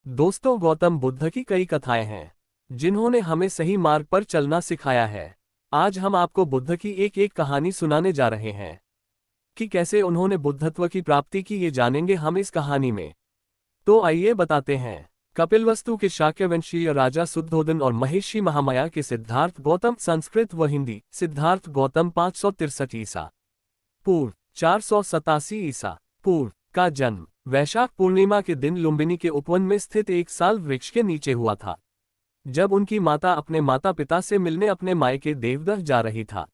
दोस्तों, गौतम बुद्ध की कई कथाएं हैं जिन्होंने हमें सही मार्ग पर चलना सिखाया है। आज हम आपको बुद्ध की एक एक कहानी सुनाने जा रहे हैं कि कैसे उन्होंने बुद्धत्व की प्राप्ति की, ये जानेंगे हम इस कहानी में। तो आइए बताते हैं। कपिलवस्तु के शाक्यवंशीय राजा शुद्धोदन और महिषी महामाया के सिद्धार्थ गौतम, संस्कृत व हिंदी सिद्धार्थ गौतम 563 ईसा पूर्व 487 ईसा पूर्व का जन्म वैशाख पूर्णिमा के दिन लुम्बिनी के उपवन में स्थित एक साल वृक्ष के नीचे हुआ था। जब उनकी माता अपने माता पिता से मिलने अपने मायके देवदह जा रही था।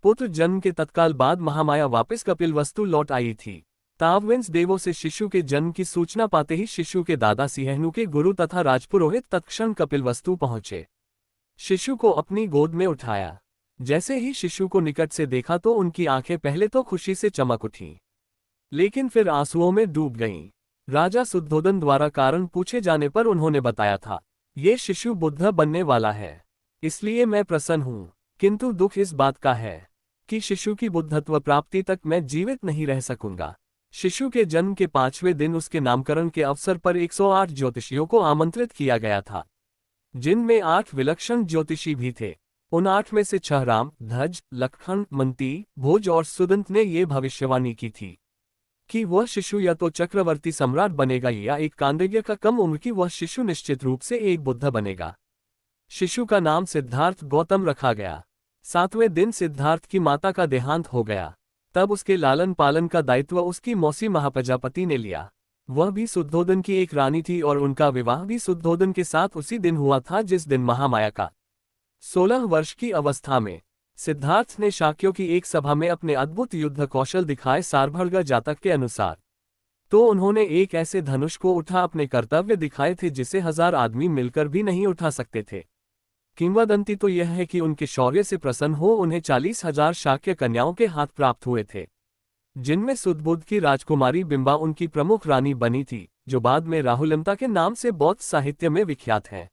पुत्र जन्म के तत्काल बाद महामाया वापस कपिलवस्तु लौट आई थी। तावविंस देवों से शिशु के जन्म की सूचना पाते ही शिशु के दादा सिंहनु के गुरु तथा राजपुरोहित तत्क्षण कपिलवस्तु पहुंचे। शिशु को अपनी गोद में उठाया। जैसे ही शिशु को निकट से देखा तो उनकी आंखें पहले तो खुशी से चमक उठीं, लेकिन फिर आंसुओं में डूब गईं। राजा शुद्धोदन द्वारा कारण पूछे जाने पर उन्होंने बताया था, ये शिशु बुद्ध बनने वाला है, इसलिए मैं प्रसन्न हूँ। किंतु दुख इस बात का है कि शिशु की बुद्धत्व प्राप्ति तक मैं जीवित नहीं रह सकूंगा। शिशु के जन्म के 5वें दिन उसके नामकरण के अवसर पर 108 ज्योतिषियों को आमंत्रित किया गया था, जिनमें 8 विलक्षण ज्योतिषी भी थे। उन 8 में से 6 राम, ध्वज, लक्ष्मण, मंती, भोज और सुदंत ने ये भविष्यवाणी की थी कि वह शिशु या तो चक्रवर्ती सम्राट बनेगा या एक कांदज्ञ का कम उम्र की वह शिशु निश्चित रूप से एक बुद्ध बनेगा। शिशु का नाम सिद्धार्थ गौतम रखा गया। 7वें दिन सिद्धार्थ की माता का देहांत हो गया। तब उसके लालन पालन का दायित्व उसकी मौसी महाप्रजापति ने लिया। वह भी शुद्धोदन की एक रानी थी और उनका विवाह भी शुद्धोदन के साथ उसी दिन हुआ था जिस दिन महामाया का 16 वर्ष की अवस्था में सिद्धार्थ ने शाक्यों की एक सभा में अपने अद्भुत युद्ध कौशल दिखाए। सारभर्ग जातक के अनुसार तो उन्होंने एक ऐसे धनुष को उठा अपने कर्तव्य दिखाए थे जिसे 1000 आदमी मिलकर भी नहीं उठा सकते थे। किंवदंती तो यह है कि उनके शौर्य से प्रसन्न हो उन्हें 40,000 शाक्य कन्याओं के हाथ प्राप्त हुए थे, जिनमें सुदबुद्ध की राजकुमारी बिंबा उनकी प्रमुख रानी बनी थी, जो बाद में राहुलमता के नाम से बौद्ध साहित्य में विख्यात है।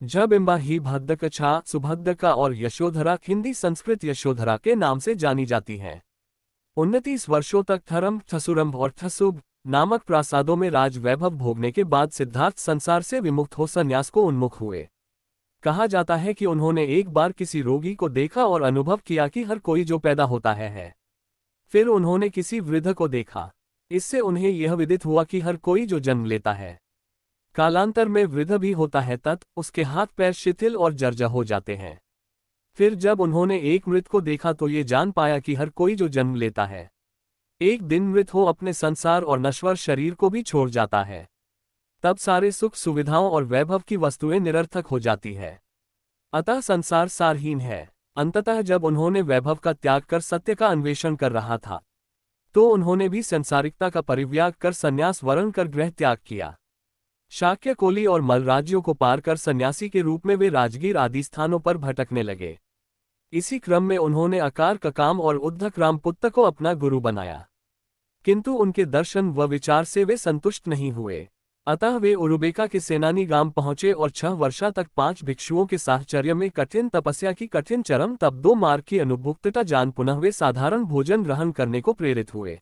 बिंबा ही भद्दकछा, सुभद्दका और यशोधरा हिंदी संस्कृत यशोधरा के नाम से जानी जाती हैं। 29 वर्षों तक थरम, थसुरम्भ और थसुब नामक प्रासादों में राज वैभव भोगने के बाद सिद्धार्थ संसार से विमुक्त हो संन्यास को उन्मुख हुए। कहा जाता है कि उन्होंने एक बार किसी रोगी को देखा और अनुभव किया कि हर कोई जो पैदा होता है। फिर उन्होंने किसी वृद्ध को देखा। इससे उन्हें यह विदित हुआ कि हर कोई जो जन्म लेता है कालांतर में वृद्ध भी होता है, उसके हाथ पैर शिथिल और जर्जर हो जाते हैं। फिर जब उन्होंने एक मृत को देखा तो ये जान पाया कि हर कोई जो जन्म लेता है एक दिन मृत हो अपने संसार और नश्वर शरीर को भी छोड़ जाता है। तब सारे सुख सुविधाओं और वैभव की वस्तुएं निरर्थक हो जाती है। अतः संसार सारहीन है। अंततः जब उन्होंने वैभव का त्याग कर सत्य का अन्वेषण कर रहा था तो उन्होंने भी संसारिकता का परित्याग कर संन्यास वर्ण कर गृह त्याग किया। शाक्य, कोली और मल राज्यों को पार कर सन्यासी के रूप में वे राजगीर आदि स्थानों पर भटकने लगे। इसी क्रम में उन्होंने अकार, ककाम और उद्धक रामपुत्त को अपना गुरु बनाया, किंतु उनके दर्शन व विचार से वे संतुष्ट नहीं हुए। अतः वे उरुबेका के सेनानी गांव पहुंचे और 6 वर्षा तक 5 भिक्षुओं के साहचर्य में कठिन तपस्या की कठिन चरम तप 2 मार्ग की अनुभुक्तता जान पुनः वे साधारण भोजन ग्रहण करने को प्रेरित हुए,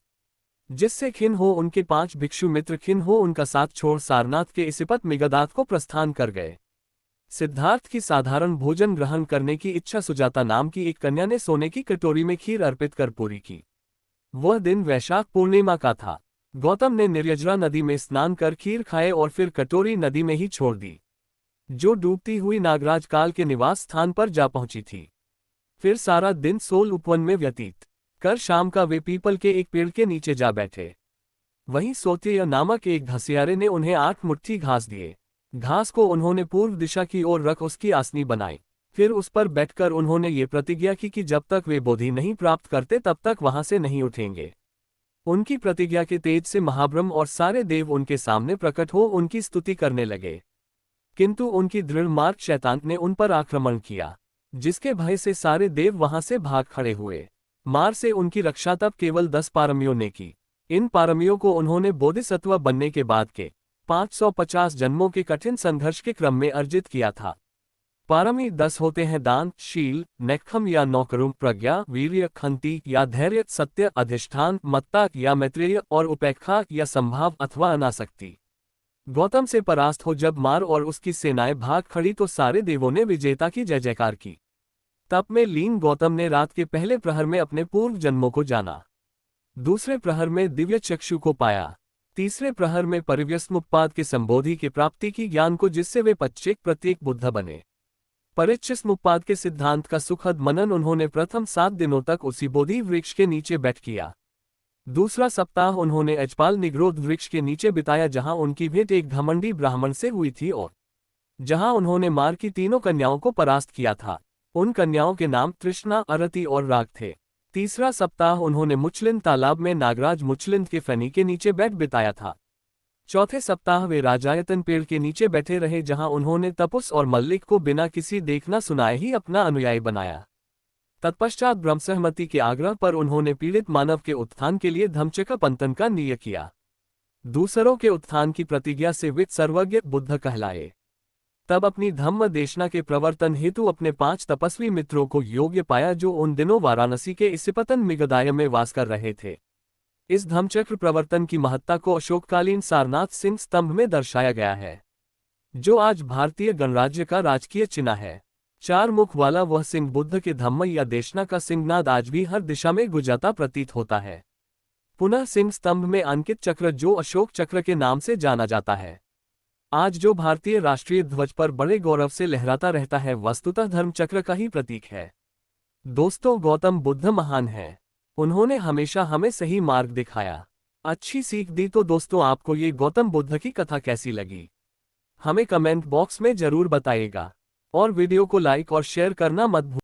जिससे खिन्न हो उनके 5 भिक्षु मित्र खिन्न हो उनका साथ छोड़ सारनाथ के इसिपत मिगदात को प्रस्थान कर गए। सिद्धार्थ की साधारण भोजन ग्रहण करने की इच्छा सुजाता नाम की एक कन्या ने सोने की कटोरी में खीर अर्पित कर पूरी की। वह दिन वैशाख पूर्णिमा का था। गौतम ने निर्यजरा नदी में स्नान कर खीर खाए और फिर कटोरी नदी में ही छोड़ दी, जो डूबती हुई नागराज काल के निवास स्थान पर जा पहुंची थी। फिर सारा दिन सोल उपवन में व्यतीत कर शाम का वे पीपल के एक पेड़ के नीचे जा बैठे। वहीं सोत्यय नामक एक घसियारे ने उन्हें 8 मुट्ठी घास दिए। घास को उन्होंने पूर्व दिशा की ओर रख उसकी आसनी बनाई। फिर उस पर बैठकर उन्होंने ये प्रतिज्ञा की कि जब तक वे बोधि नहीं प्राप्त करते तब तक वहां से नहीं उठेंगे। उनकी प्रतिज्ञा के तेज से महाब्रह्म और सारे देव उनके सामने प्रकट हो उनकी स्तुति करने लगे, किंतु उनकी दृढ़ मार्ग शैतान ने उन पर आक्रमण किया, जिसके भय से सारे देव वहां से भाग खड़े हुए। मार से उनकी रक्षा तब केवल 10 पारमियों ने की। इन पारमियों को उन्होंने बोधिसत्व बनने के बाद के 550 जन्मों के कठिन संघर्ष के क्रम में अर्जित किया था। पारमी 10 होते हैं: दान, शील, नेक्षम या नौकरुम, प्रज्ञा, वीर्य, खंति या धैर्य, सत्य, अधिष्ठान, मत्ता या मैत्रेय और उपेक्षा या संभाव अथवा अनासक्ति। गौतम से परास्त हो जब मार और उसकी सेनाएं भाग खड़ी तो सारे देवों ने विजेता की जय जयकार की। तप में लीन गौतम ने रात के पहले प्रहर में अपने पूर्व जन्मों को जाना, दूसरे प्रहर में दिव्य चक्षु को पाया, तीसरे प्रहर में परिव्यस्मुत्पाद के संबोधि के प्राप्ति की ज्ञान को, जिससे वे प्रत्येक बुद्ध बने। परिच्छिस्मुत्पाद के सिद्धांत का सुखद मनन उन्होंने प्रथम 7 दिनों तक उसी बोधि वृक्ष के नीचे बैठ किया। दूसरा सप्ताह उन्होंने अजपाल निग्रोध वृक्ष के नीचे बिताया, जहां उनकी भेंट एक घमंडी ब्राह्मण से हुई थी और जहां उन्होंने मार की 3 कन्याओं को परास्त किया था। उन कन्याओं के नाम तृष्णा, अरति और राग थे। तीसरा सप्ताह उन्होंने मुचलिंद तालाब में नागराज मुचलिंद के फनी के नीचे बैठ बिताया था। चौथे सप्ताह वे राजायतन पेड़ के नीचे बैठे रहे, जहां उन्होंने तपुस और मल्लिक को बिना किसी देखना सुनाए ही अपना अनुयायी बनाया। तत्पश्चात ब्रह्मसहमति के आग्रह पर उन्होंने पीड़ित मानव के उत्थान के लिए धम्मचक्र पंतन का नियम किया। दूसरों के उत्थान की प्रतिज्ञा से वे सर्वज्ञ बुद्ध कहलाए। तब अपनी धम्म देशना के प्रवर्तन हेतु अपने 5 तपस्वी मित्रों को योग्य पाया, जो उन दिनों वाराणसी के इसिपतन मिगदाय में वास कर रहे थे। इस धम्मचक्र प्रवर्तन की महत्ता को अशोककालीन सारनाथ सिंह स्तंभ में दर्शाया गया है, जो आज भारतीय गणराज्य का राजकीय चिन्ह है। 4 मुख वाला वह सिंह बुद्ध के धम्म या देशना का सिंहनाद आज भी हर दिशा में गुंजाता प्रतीत होता है। पुनः सिंह स्तंभ में अंकित चक्र, जो अशोक चक्र के नाम से जाना जाता है, आज जो भारतीय राष्ट्रीय ध्वज पर बड़े गौरव से लहराता रहता है, वस्तुतः धर्म चक्र का ही प्रतीक है। दोस्तों, गौतम बुद्ध महान हैं। उन्होंने हमेशा हमें सही मार्ग दिखाया, अच्छी सीख दी। तो दोस्तों, आपको ये गौतम बुद्ध की कथा कैसी लगी, हमें कमेंट बॉक्स में जरूर बताइएगा और वीडियो को लाइक और शेयर करना मत भूलिएगा।